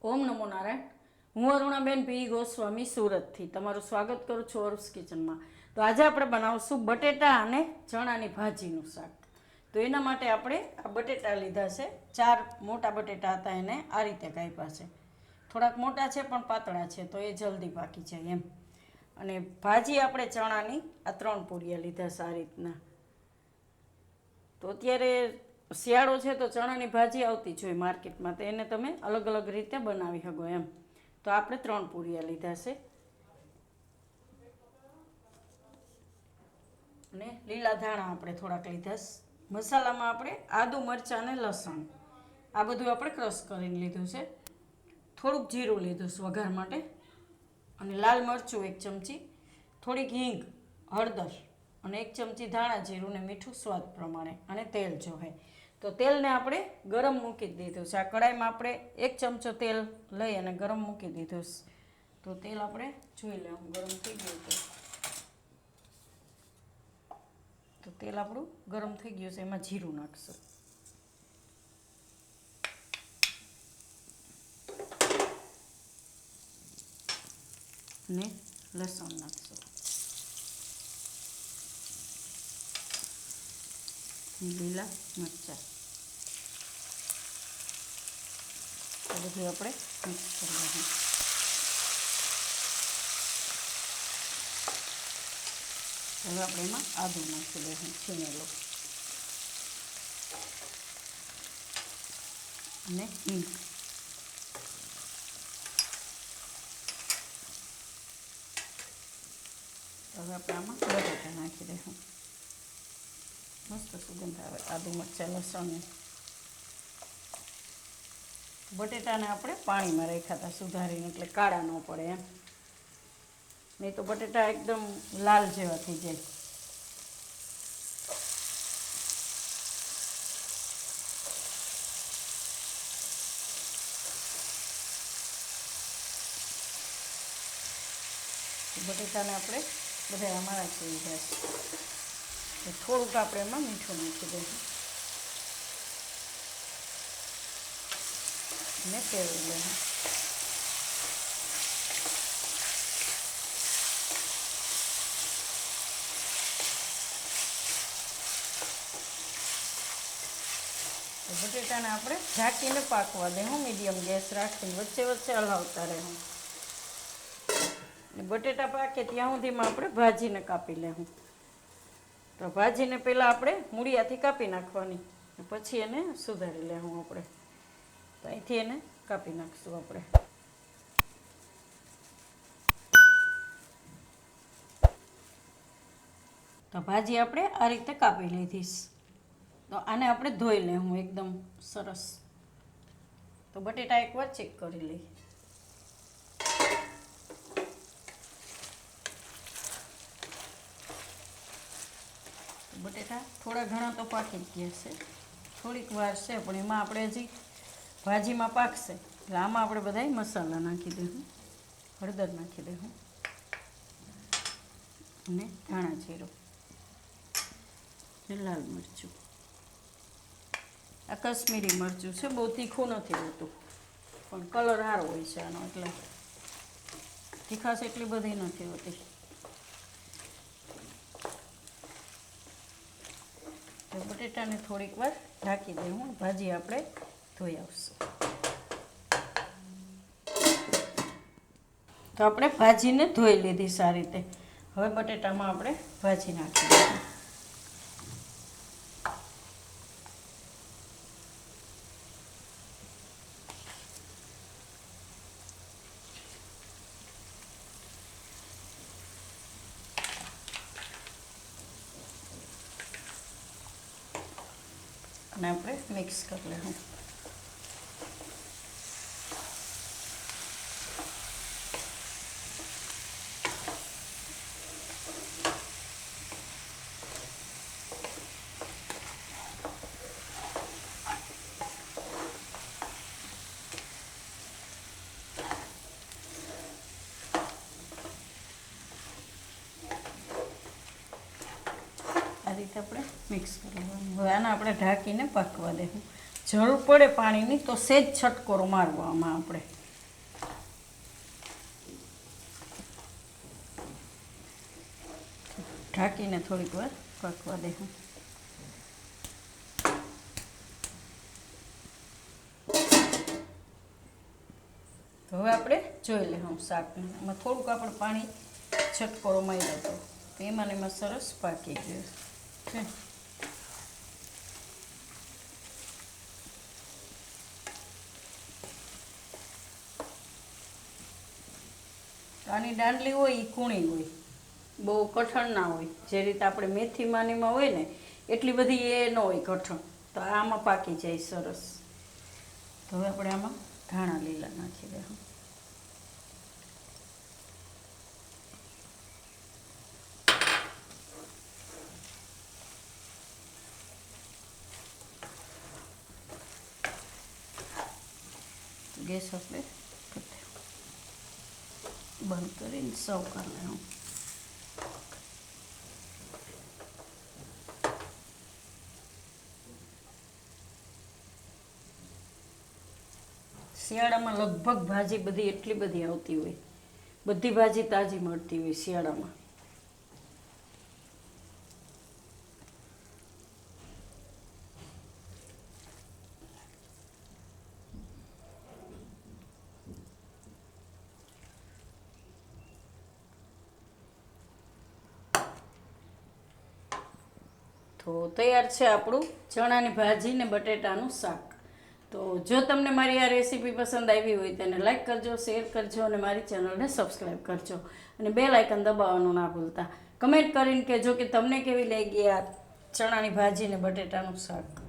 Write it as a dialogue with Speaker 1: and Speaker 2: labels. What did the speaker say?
Speaker 1: ઓમ નમો નારાયણ. હું અરુણાબેન પી ગોસ્વામી સુરતથી તમારું સ્વાગત કરું છું અરુસ કિચનમાં. તો આજે આપણે બનાવશું બટેટા અને ચણાની ભાજીનું શાક. તો એના માટે આપણે આ બટેટા લીધા છે. 4 મોટા બટેટા હતા, એને આ રીતે કાપ્યા છે. થોડાક મોટા છે પણ પાતળા છે, તો એ જલ્દી પાકી જાય એમ. અને ભાજી આપણે ચણાની આ 3 પૂરિયા લીધા છે આ રીતના. તો અત્યારે શિયાળો છે તો ચણાની ભાજી આવતી જ હોય માર્કેટમાં, તો એને તમે અલગ અલગ રીતે બનાવી શકો એમ. તો આપણે 3 પૂરિયા લીધા છે. અને લીલા ધાણા આપણે થોડાક લીધા છે. મસાલામાં આપણે આદુ, મરચાં અને લસણ આ બધું આપણે ક્રશ કરીને લીધું છે. થોડુંક જીરું લીધું છે વઘાર માટે, અને લાલ મરચું 1 ચમચી, થોડીક હિંગ, હળદર અને 1 ચમચી ધાણા જીરું ને મીઠું સ્વાદ પ્રમાણે, અને તેલ જોહે. તો તેલને આપણે ગરમ મૂકી દીધું છે. આ કડાઈમાં આપણે 1 ચમચો તેલ લઈ અને ગરમ મૂકી દીધું છે. તો તેલ આપણે જોઈ લેવું ગરમ થઈ ગયું તો તેલ આપણું ગરમ થઈ ગયું છે. એમાં જીરું નાખશું ને લસણ નાખશું, લીલા મરચાં, આ બધું આપણે મિક્સ કરવાનું. હવે આપણે એમાં આદુ નાખી દઈશું છીણેલો, અને હિંગ. હવે આપણે આમાં બટાટા નાખી દઈશું. મસ્ત સુગંધ આવે આદુ, મરચાં, લસણ. બટેટાને આપણે પાણીમાં રાખ્યા હતા સુધારીને, એટલે કાળા ન પડે એમ. નહીં તો બટેટા એકદમ લાલ જેવા થઈ જાય. બટેટાને આપણે બધા આમાં રાખી દીધા છે. થોડુંક આપણે એમાં મીઠું નાખી દઈશું અને ફેરવી લઈશું. બટેટાને આપણે ઢાંકીને પાકવા દઈશું, મીડિયમ ગેસ રાખીને વચ્ચે વચ્ચે હલાવતા રહેવું. બટેટા પાકે ત્યાં સુધીમાં આપણે ભાજીને કાપી લેવું. તો ભાજીને પહેલાં આપણે મૂળિયાથી કાપી નાખવાની, પછી એને સુધારી લેવું આપણે. તો અહીંથી એને કાપી નાખશું આપણે. તો ભાજી આપણે આ રીતે કાપી લીધી. તો આને આપણે ધોઈ લેવું એકદમ સરસ. તો બટેટા એકવાર ચેક કરી લઈએ. બટેટા થોડા ઘણા તો પાકી જ ગયા છે, થોડીક વાર છે, પણ એમાં આપણે હજી ભાજીમાં પાકશે એટલે આમાં આપણે બધા મસાલા નાખી દઈશું. હળદર નાખી દઈશું, અને ધાણા જીરું, લાલ મરચું. આ કશ્મીરી મરચું છે, બહુ તીખું નથી હોતું, પણ કલર સારો હોય છે આનો, એટલે તીખાશ એટલી બધી નથી હોતી. બટેટાને થોડીક વાર ઢાંકી દઈશું, ભાજી આપણે ધોઈ આવશું. તો આપણે ભાજીને ધોઈ લીધી સારી રીતે. હવે બટેટામાં આપણે ભાજી નાખી દઈશું. અને આપણે મિક્સ કરી લઈશું. આ રીતે આપણે મિક્સ કરી લેવાનું. હવે આને આપણે ઢાંકીને પાકવા દેવું. જરૂર પડે પાણીની તો સેજ છટકોરો મારવામાં આપણે, ઢાંકીને થોડીક વાર પાકવા દેવું. તો હવે આપણે જોઈ લઈશું શાકને. એમાં થોડુંક આપણે પાણી છટકોરો માર્યો હતો તો એમાં ને એમાં સરસ પાકી ગયું છે. આની દાંડલી હોય એ કૂણી હોય, બહુ કઠણ ના હોય. જે રીતે આપણે મેથી માનીમાં હોય ને એટલી બધી એ ન હોય કઠણ. તો આમાં પાકી જાય સરસ. તો હવે આપણે આમાં ધાણા લીલા નાખી દઈશું. ગેસ આપણે બંધ કરીને સર્વ કરી લેવું. શિયાળામાં લગભગ ભાજી બધી એટલી બધી આવતી હોય, બધી ભાજી તાજી મળતી હોય શિયાળામાં. તો તૈયાર છે આપણું ચણાની ભાજી ને બટેટાનું શાક. તો જો તમને મારી આ રેસીપી પસંદ આવી હોય તેને લાઈક કરજો, શેર કરજો અને મારી ચેનલને સબસ્ક્રાઈબ કરજો અને બેલ આઇકન દબાવવાનું ના ભૂલતા. કમેન્ટ કરીને કહેજો કે તમને કેવી લાગી આ ચણાની ભાજી ને બટેટાનું શાક.